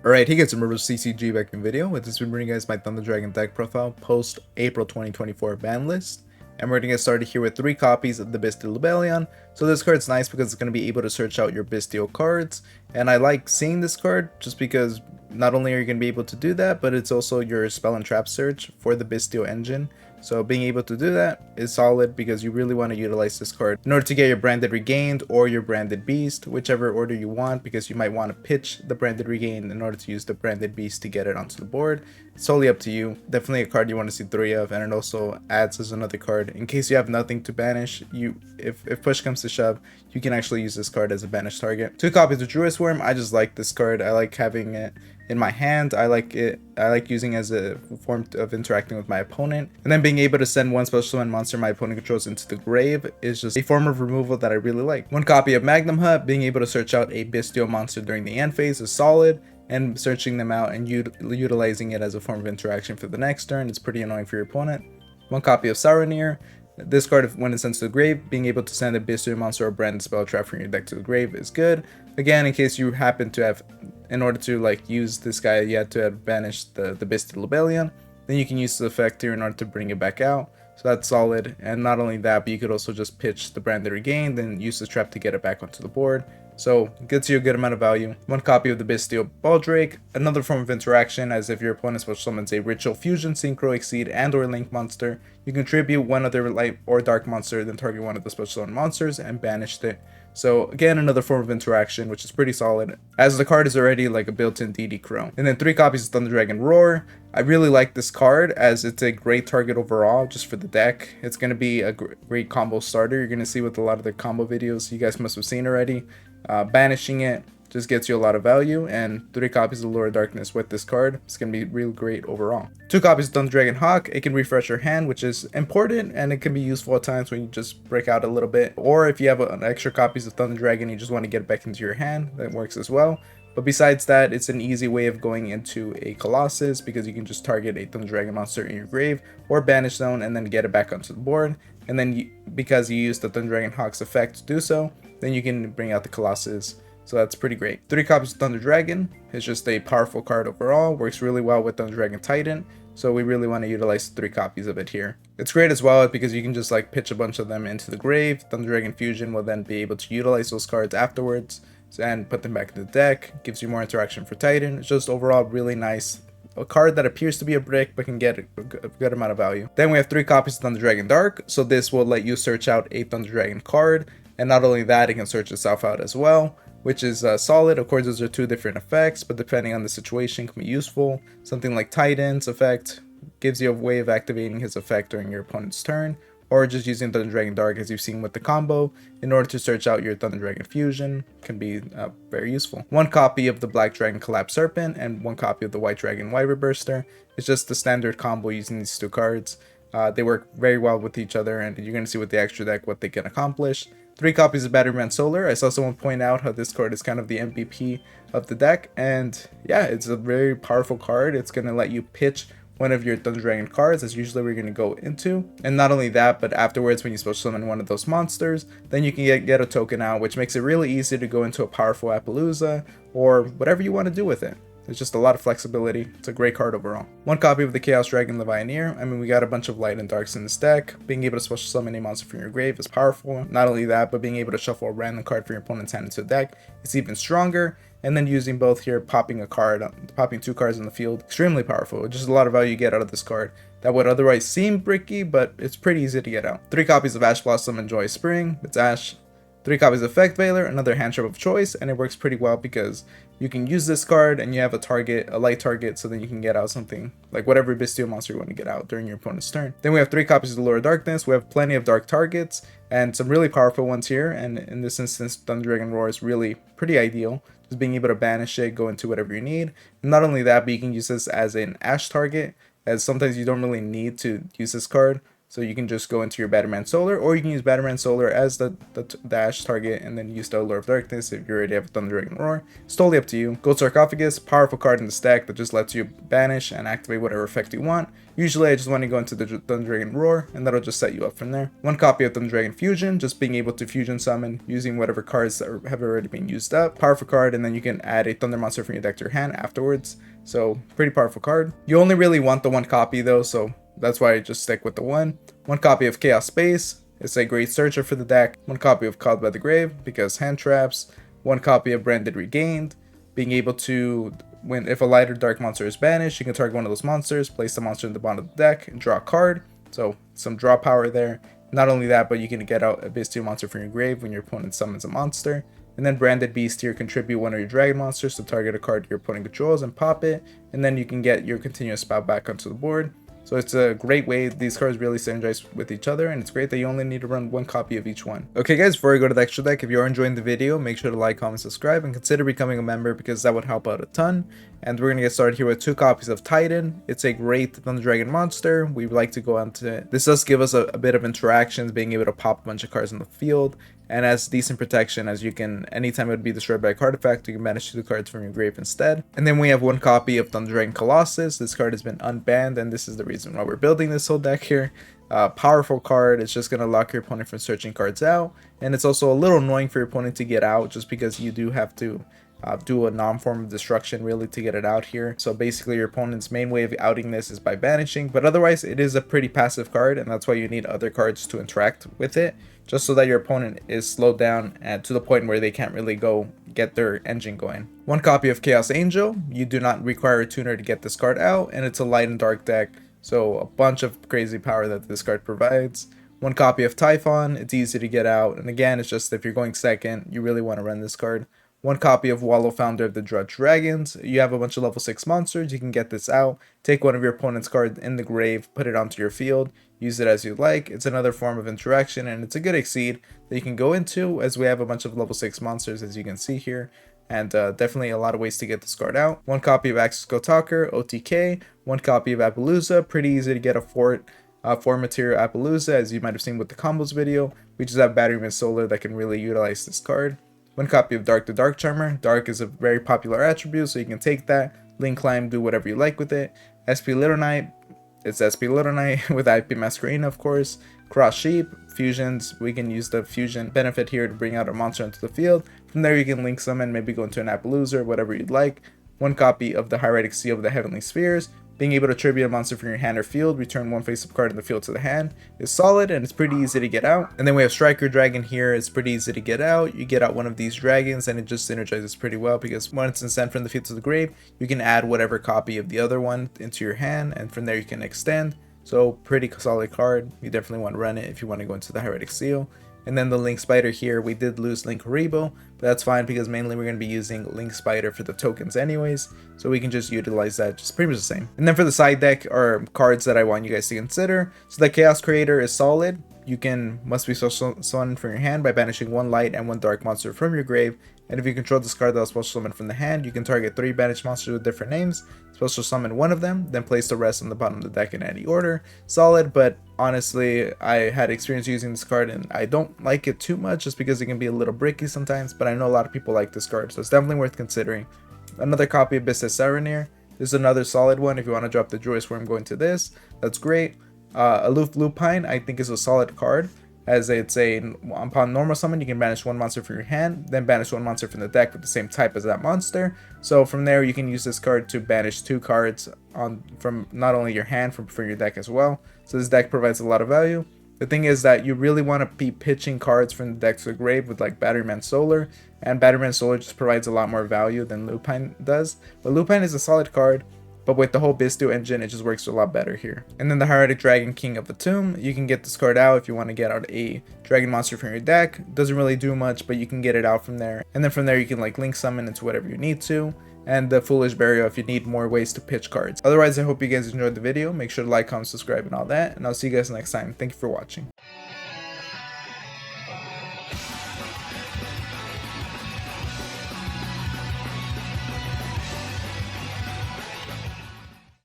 Alright, hey guys, remember CCG back in video. With this, we're bringing you guys my Thunder Dragon deck profile post April 2024 ban list. And we're going to get started here with 3 copies of the Bystial. So this card's nice because it's going to be able to search out your Bystial cards. And I like seeing this card just because not only are you going to be able to do that, but it's also your spell and trap search for the Bystial engine. So being able to do that is solid because you really want to utilize this card in order to get your Branded Regained or your Branded Beast, whichever order you want, because you might want to pitch the Branded Regained in order to use the Branded Beast to get it onto the board. It's totally up to you. Definitely a card you want to see 3 of, and it also adds as another card in case you have nothing to banish. If push comes to shove, you can actually use this card as a banish target. 2 copies of Druid Worm. I just like this card. I like having it in my hand. I like using it as a form of interacting with my opponent, and then being able to send one special summon monster my opponent controls into the grave is just a form of removal that I really like. 1 copy of Magnum Hut. Being able to search out a Bystial monster during the end phase is solid, and searching them out and utilizing it as a form of interaction for the next turn is pretty annoying for your opponent. 1 copy of Saronir. This card, when it sends to the grave, being able to send a Bystial monster or branded spell trap from your deck to the grave is good. Again, in case you happen to have, in order to like use this guy, you had to have banished the Bystial, then you can use the effect here in order to bring it back out. So that's solid. And not only that, but you could also just pitch the Branded Regain, then use the trap to get it back onto the board. So it gets you a good amount of value. 1 copy of the Bystial Baldrake, another form of interaction, as if your opponent special summons a Ritual Fusion, Synchro, Exceed, and or Link monster. You contribute one other light or dark monster, then target one of the special summon monsters and banish it. So again, another form of interaction, which is pretty solid, as the card is already like a built-in DD Crow. And then 3 copies of Thunder Dragon Roar. I really like this card as it's a great target overall just for the deck. It's going to be a great combo starter. You're going to see with a lot of the combo videos you guys must have seen already. Banishing it just gets you a lot of value, and 3 copies of Lure of Darkness with this card. It's going to be real great overall. 2 copies of Thunder Dragon Hawk. It can refresh your hand, which is important, and it can be useful at times when you just break out a little bit. Or if you have an extra copies of Thunder Dragon, you just want to get it back into your hand, that works as well. But besides that, it's an easy way of going into a Colossus because you can just target a Thunder Dragon monster in your grave or banish zone and then get it back onto the board. And then because you use the Thunder Dragon Hawk's effect to do so, then you can bring out the Colossus. So that's pretty great. 3 copies of Thunder Dragon. It's just a powerful card overall. Works really well with Thunder Dragon Titan. So we really want to utilize 3 copies of it here. It's great as well because you can just like pitch a bunch of them into the grave. Thunder Dragon Fusion will then be able to utilize those cards afterwards and put them back in the deck. Gives you more interaction for Titan. It's just overall really nice. A card that appears to be a brick but can get a good amount of value. Then we have 3 copies of Thunder Dragon Dark. So this will let you search out a Thunder Dragon card. And not only that, it can search itself out as well, which is solid. Of course, those are 2 different effects, but depending on the situation can be useful. Something like Titan's effect gives you a way of activating his effect during your opponent's turn, or just using Thunder Dragon Dark as you've seen with the combo in order to search out your Thunder Dragon Fusion can be very useful. 1 copy of the Black Dragon Collapse Serpent and 1 copy of the White Dragon Wyvern Burster. It's just the standard combo using these 2 cards. They work very well with each other, and you're going to see with the extra deck what they can accomplish. 3 copies of Batteryman Solar. I saw someone point out how this card is kind of the MVP of the deck, and yeah, it's a very powerful card. It's going to let you pitch one of your Thunder Dragon cards. That's usually where you're going to go into. And not only that, but afterwards when you special summon one of those monsters, then you can get a token out, which makes it really easy to go into a powerful Appaloosa or whatever you want to do with it. There's just a lot of flexibility. It's a great card overall. 1 copy of the Chaos Dragon Levianeer. I mean, we got a bunch of light and darks in this deck. Being able to special summon a monster from your grave is powerful. Not only that, but being able to shuffle a random card from your opponent's hand into the deck is even stronger. And then using both here, popping 2 cards on the field, extremely powerful. Just a lot of value you get out of this card that would otherwise seem bricky, but it's pretty easy to get out. 3 copies of Ash Blossom and Joy Spring. It's Ash. 3 copies of Effect Veiler, another hand trap of choice, and it works pretty well because you can use this card and you have a light target, so then you can get out something like whatever Bystial monster you want to get out during your opponent's turn. Then we have 3 copies of the Lure of Darkness. We have plenty of dark targets and some really powerful ones here, and in this instance, Thunder Dragon Roar is really pretty ideal. Just being able to banish it, go into whatever you need. And not only that, but you can use this as an Ash target, as sometimes you don't really need to use this card. So you can just go into your Batman Solar, or you can use Batman Solar as the dash target, and then use the Allure of Darkness if you already have Thunder Dragon Roar. It's totally up to you. Gold Sarcophagus, powerful card in the stack that just lets you banish and activate whatever effect you want. Usually I just want to go into the Thunder Dragon Roar, and that'll just set you up from there. One copy of Thunder Dragon Fusion, just being able to fusion summon using whatever cards that have already been used up. Powerful card, and then you can add a Thunder monster from your deck to your hand afterwards. So pretty powerful card. You only really want the one copy though, so that's why I just stick with the one. One copy of Chaos Space. It's a great searcher for the deck. One copy of Called by the Grave because hand traps. One copy of Branded Regained. Being able to, if a light or dark monster is banished, you can target one of those monsters, place the monster in the bottom of the deck, and draw a card. So some draw power there. Not only that, but you can get out a Bystial monster from your grave when your opponent summons a monster. And then Branded Beastier, contribute one of your dragon monsters to target a card your opponent controls and pop it. And then you can get your continuous spout back onto the board. So it's a great way. These cards really synergize with each other, and it's great that you only need to run one copy of each one. Okay guys, before I go to the extra deck, if you are enjoying the video, make sure to like, comment, subscribe, and consider becoming a member because that would help out a ton. And we're going to get started here with 2 copies of Titan. It's a great Thunder Dragon monster. We like to go on to it. This does give us a bit of interactions, being able to pop a bunch of cards in the field, and has decent protection as you can, anytime it would be destroyed by a card effect, you can banish 2 cards from your grave instead. And then we have 1 copy of Dragon Colossus. This card has been unbanned, and this is the reason why we're building this whole deck here. Powerful card. It's just going to lock your opponent from searching cards out, and it's also a little annoying for your opponent to get out just because you do have to do a non-form of destruction really to get it out here. So basically your opponent's main way of outing this is by banishing, but otherwise it is a pretty passive card, and that's why you need other cards to interact with it, just so that your opponent is slowed down and to the point where they can't really go get their engine going. 1 copy of Chaos Angel. You do not require a tuner to get this card out, and it's a light and dark deck, so a bunch of crazy power that this card provides. 1 copy of Typhon. It's easy to get out, and again, it's just if you're going second, you really want to run this card. 1 copy of Wallow, Founder of the Drudge Dragons. You have a bunch of level 6 monsters, you can get this out, take one of your opponent's cards in the grave, put it onto your field, use it as you like. It's another form of interaction, and it's a good exceed that you can go into, as we have a bunch of level 6 monsters as you can see here, and definitely a lot of ways to get this card out. 1 copy of Axis Talker, OTK. 1 copy of Appaloosa. Pretty easy to get a 4 material Appaloosa, as you might have seen with the combos video. We just have Batteryman Solar that can really utilize this card. 1 copy of Dark the Dark Charmer. Dark is a very popular attribute, so you can take that, Link Climb, do whatever you like with it. SP Little Knight. It's SP Little Knight with IP Masquerade, of course. Cross Sheep. Fusions. We can use the fusion benefit here to bring out a monster into the field. From there you can link summon, maybe go into an Appaloosa or whatever you'd like. 1 copy of the Hieratic Seal of the Heavenly Spheres. Being able to tribute a monster from your hand or field, return 1 face-up card in the field to the hand, is solid, and it's pretty easy to get out. And then we have Striker Dragon here. It's pretty easy to get out. You get out one of these dragons, and it just synergizes pretty well because once it's sent from the field to the grave, you can add whatever copy of the other one into your hand, and from there you can extend. So pretty solid card. You definitely want to run it if you want to go into the Hieratic Seal. And then the Link Spider here, we did lose Link Haribo, but that's fine because mainly we're going to be using Link Spider for the tokens anyways, so we can just utilize that, just pretty much the same. And then for the side deck are cards that I want you guys to consider. So the Chaos Creator is solid. You must be special summoned from your hand by banishing 1 light and 1 dark monster from your grave, and if you control this card that was special summoned from the hand, you can target 3 banished monsters with different names, special summon 1 of them, then place the rest on the bottom of the deck in any order. Solid, but honestly, I had experience using this card and I don't like it too much just because it can be a little bricky sometimes, but I know a lot of people like this card, so it's definitely worth considering. Another copy of Bystial Serenir. This is another solid one. If you want to drop the Joyous Worm going to this, that's great. Aloof Lupine, I think, is a solid card, as it's upon normal summon you can banish 1 monster from your hand, then banish 1 monster from the deck with the same type as that monster. So from there you can use this card to banish 2 cards from not only your hand, from your deck as well. So this deck provides a lot of value. The thing is that you really want to be pitching cards from the deck to the grave with like Batteryman Solar, and Batteryman Solar just provides a lot more value than Lupine does. But Lupine is a solid card, but with the whole Bystial engine, it just works a lot better here. And then the Hieratic Dragon, King of the Tomb. You can get this card out if you want to get out a dragon monster from your deck. Doesn't really do much, but you can get it out from there. And then from there, you can like link summon into whatever you need to. And the Foolish Burial if you need more ways to pitch cards. Otherwise, I hope you guys enjoyed the video. Make sure to like, comment, subscribe, and all that. And I'll see you guys next time. Thank you for watching.